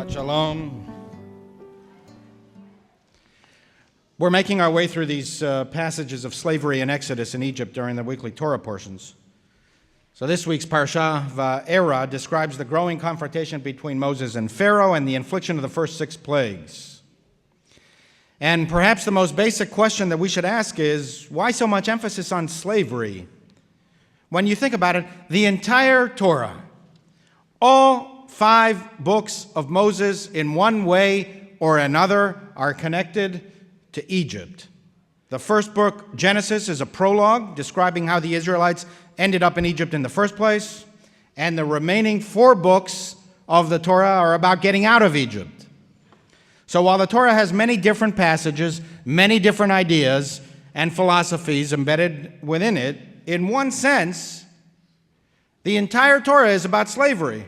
Shabbat Shalom. We're making our way through these passages of slavery and Exodus in Egypt during the weekly Torah portions. So this week's Parsha Va'era describes the growing confrontation between Moses and Pharaoh and the infliction of the first 6 plagues. And perhaps the most basic question that we should ask is, why so much emphasis on slavery? When you think about it, the entire Torah, all 5 books of Moses in one way or another are connected to Egypt. The first book, Genesis, is a prologue describing how the Israelites ended up in Egypt in the first place, and the remaining 4 books of the Torah are about getting out of Egypt. So while the Torah has many different passages, many different ideas and philosophies embedded within it, in one sense, the entire Torah is about slavery.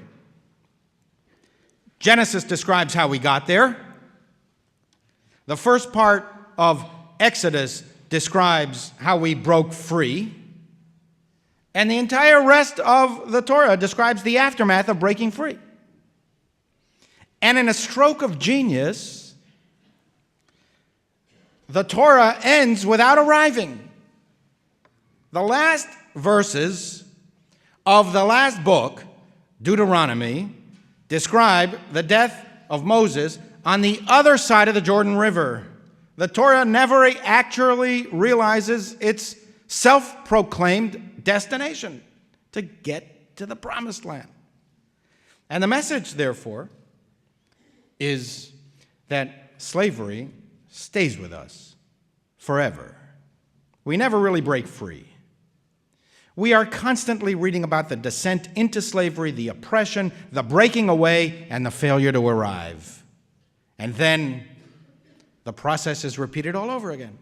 Genesis describes how we got there. The first part of Exodus describes how we broke free. And the entire rest of the Torah describes the aftermath of breaking free. And in a stroke of genius, the Torah ends without arriving. The last verses of the last book, Deuteronomy, describe the death of Moses on the other side of the Jordan River. The Torah never actually realizes its self-proclaimed destination, to get to the promised land. And the message, therefore, is that slavery stays with us forever. We never really break free. We are constantly reading about the descent into slavery, the oppression, the breaking away, and the failure to arrive. And then the process is repeated all over again.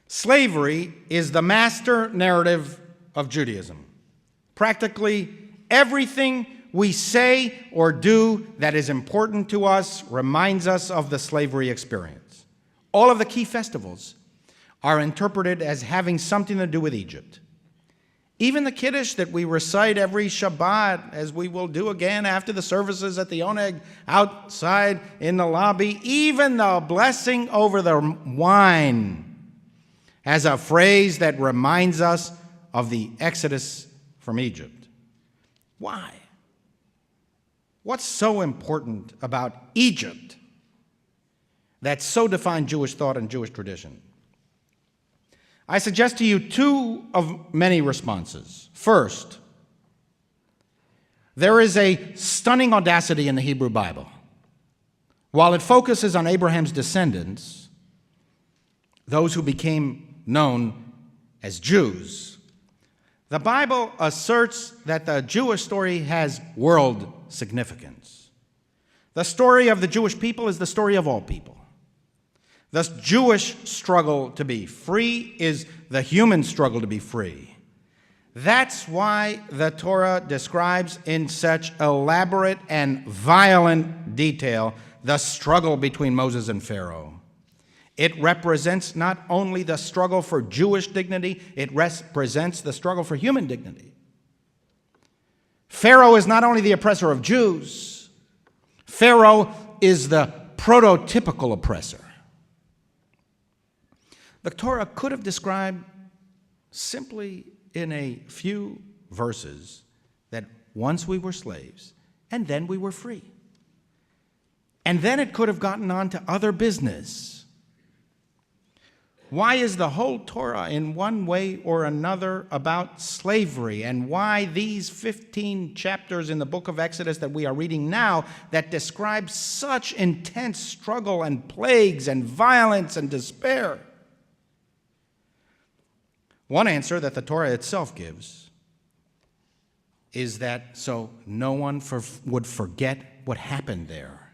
Slavery is the master narrative of Judaism. Practically everything we say or do that is important to us reminds us of the slavery experience. All of the key festivals are interpreted as having something to do with Egypt. Even the Kiddush that we recite every Shabbat, as we will do again after the services at the Oneg, outside in the lobby, even the blessing over the wine has a phrase that reminds us of the Exodus from Egypt. Why? What's so important about Egypt that so defined Jewish thought and Jewish tradition? I suggest to you 2 of many responses. First, there is a stunning audacity in the Hebrew Bible. While it focuses on Abraham's descendants, those who became known as Jews, the Bible asserts that the Jewish story has world significance. The story of the Jewish people is the story of all people. The Jewish struggle to be free is the human struggle to be free. That's why the Torah describes in such elaborate and violent detail the struggle between Moses and Pharaoh. It represents not only the struggle for Jewish dignity, it represents the struggle for human dignity. Pharaoh is not only the oppressor of Jews, Pharaoh is the prototypical oppressor. The Torah could have described simply in a few verses that once we were slaves and then we were free. And then it could have gotten on to other business. Why is the whole Torah in one way or another about slavery? And why these 15 chapters in the book of Exodus that we are reading now that describe such intense struggle and plagues and violence and despair? One answer that the Torah itself gives is that so no one would forget what happened there.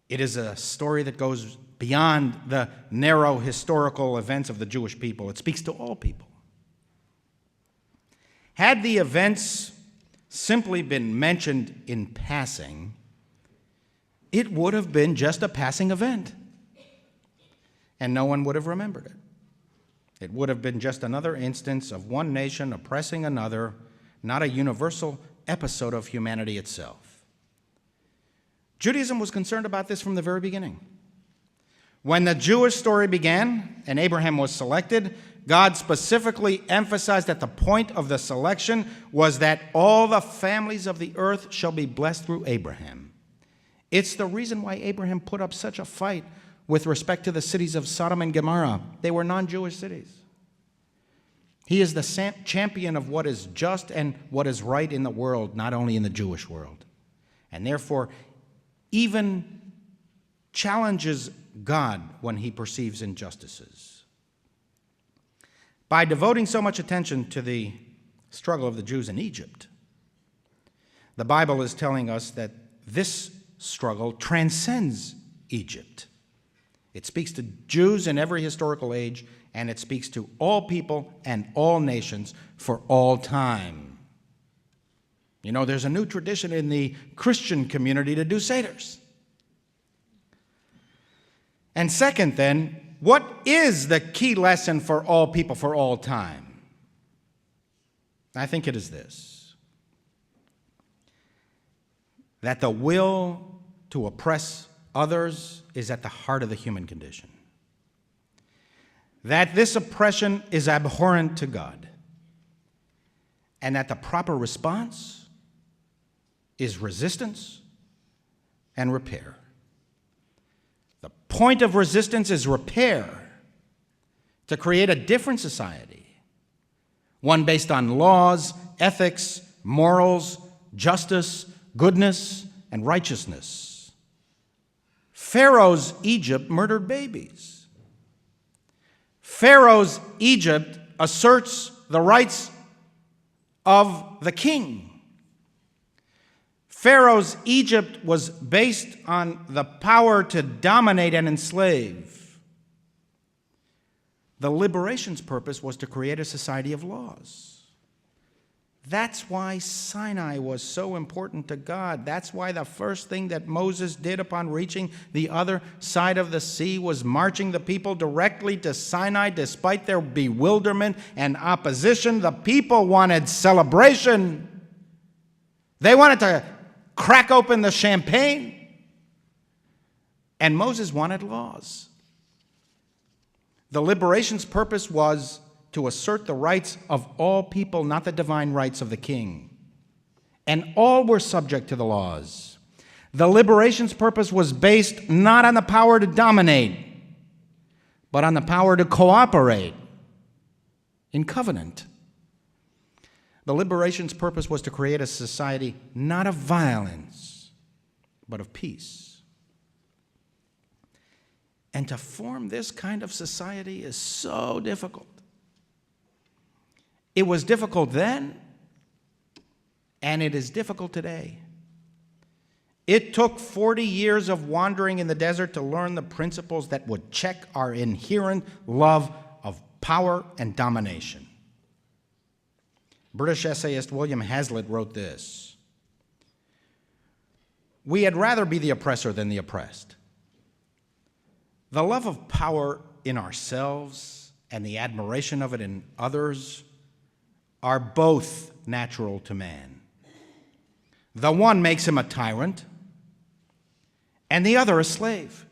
It is a story that goes beyond the narrow historical events of the Jewish people. It speaks to all people. Had the events simply been mentioned in passing, it would have been just a passing event, and no one would have remembered it. It would have been just another instance of one nation oppressing another, not a universal episode of humanity itself. Judaism was concerned about this from the very beginning. When the Jewish story began and Abraham was selected, God specifically emphasized that the point of the selection was that all the families of the earth shall be blessed through Abraham. It's the reason why Abraham put up such a fight with respect to the cities of Sodom and Gomorrah. They were non-Jewish cities. He is the champion of what is just and what is right in the world, not only in the Jewish world. And therefore, even challenges God when he perceives injustices. By devoting so much attention to the struggle of the Jews in Egypt, the Bible is telling us that this struggle transcends Egypt. It speaks to Jews in every historical age, and it speaks to all people and all nations for all time. You know, there's a new tradition in the Christian community to do seders. And second, then, what is the key lesson for all people for all time? I think it is this: that the will to oppress others is at the heart of the human condition. That this oppression is abhorrent to God. And that the proper response is resistance and repair. The point of resistance is repair, to create a different society, one based on laws, ethics, morals, justice, goodness, and righteousness. Pharaoh's Egypt murdered babies. Pharaoh's Egypt asserts the rights of the king. Pharaoh's Egypt was based on the power to dominate and enslave. The liberation's purpose was to create a society of laws. That's why Sinai was so important to God. That's why the first thing that Moses did upon reaching the other side of the sea was marching the people directly to Sinai despite their bewilderment and opposition. The people wanted celebration. They wanted to crack open the champagne. And Moses wanted laws. The liberation's purpose was to assert the rights of all people, not the divine rights of the king. And all were subject to the laws. The liberation's purpose was based not on the power to dominate, but on the power to cooperate in covenant. The liberation's purpose was to create a society not of violence, but of peace. And to form this kind of society is so difficult. It was difficult then, and it is difficult today. It took 40 years of wandering in the desert to learn the principles that would check our inherent love of power and domination. British essayist William Hazlitt wrote this: "We had rather be the oppressor than the oppressed. The love of power in ourselves and the admiration of it in others are both natural to man. The one makes him a tyrant, and the other a slave.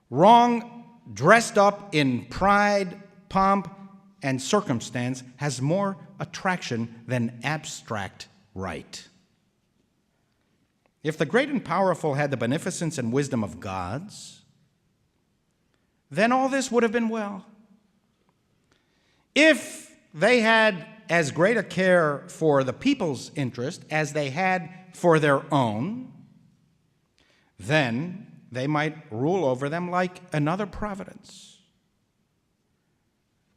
Wrong dressed up in pride, pomp, and circumstance has more attraction than abstract right. If the great and powerful had the beneficence and wisdom of gods, then all this would have been well. If they had as great a care for the people's interest as they had for their own, then they might rule over them like another providence.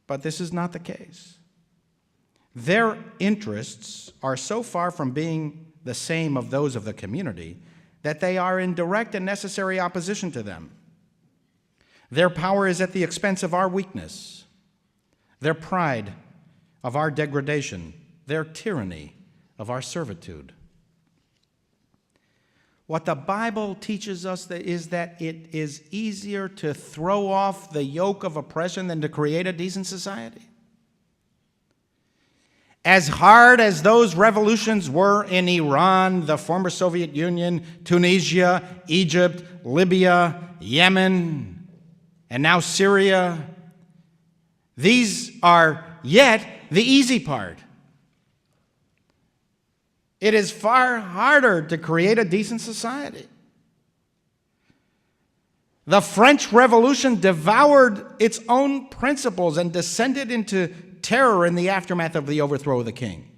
But this is not the case. Their interests are so far from being the same of those of the community that they are in direct and necessary opposition to them. Their power is at the expense of our weakness, their pride of our degradation, their tyranny of our servitude. What the Bible teaches us is that it is easier to throw off the yoke of oppression than to create a decent society. As hard as those revolutions were in Iran, the former Soviet Union, Tunisia, Egypt, Libya, Yemen, and now Syria, these are yet the easy part. It is far harder to create a decent society. The French Revolution devoured its own principles and descended into terror in the aftermath of the overthrow of the king.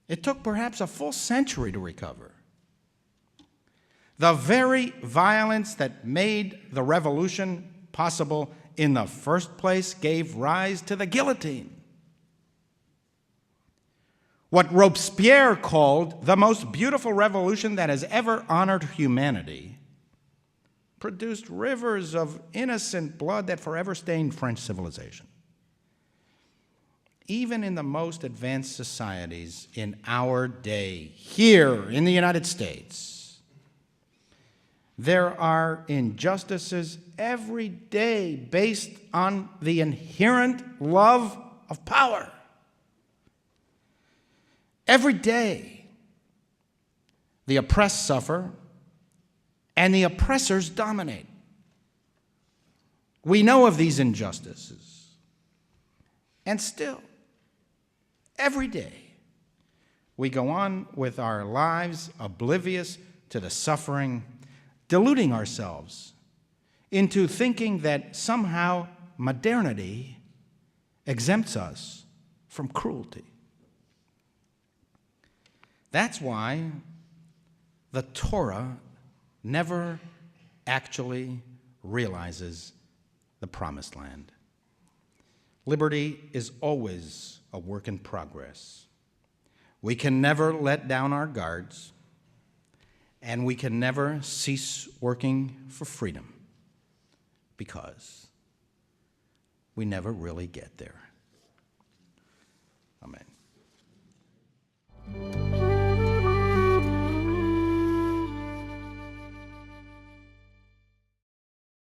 It took perhaps a full century to recover. The very violence that made the revolution possible in the first place gave rise to the guillotine. What Robespierre called the most beautiful revolution that has ever honored humanity produced rivers of innocent blood that forever stained French civilization. Even in the most advanced societies in our day, here in the United States, there are injustices every day based on the inherent love of power. Every day, the oppressed suffer and the oppressors dominate. We know of these injustices. And still, every day, we go on with our lives oblivious to the suffering, deluding ourselves into thinking that somehow modernity exempts us from cruelty. That's why the Torah never actually realizes the promised land. Liberty is always a work in progress. We can never let down our guards, and we can never cease working for freedom because we never really get there. Amen.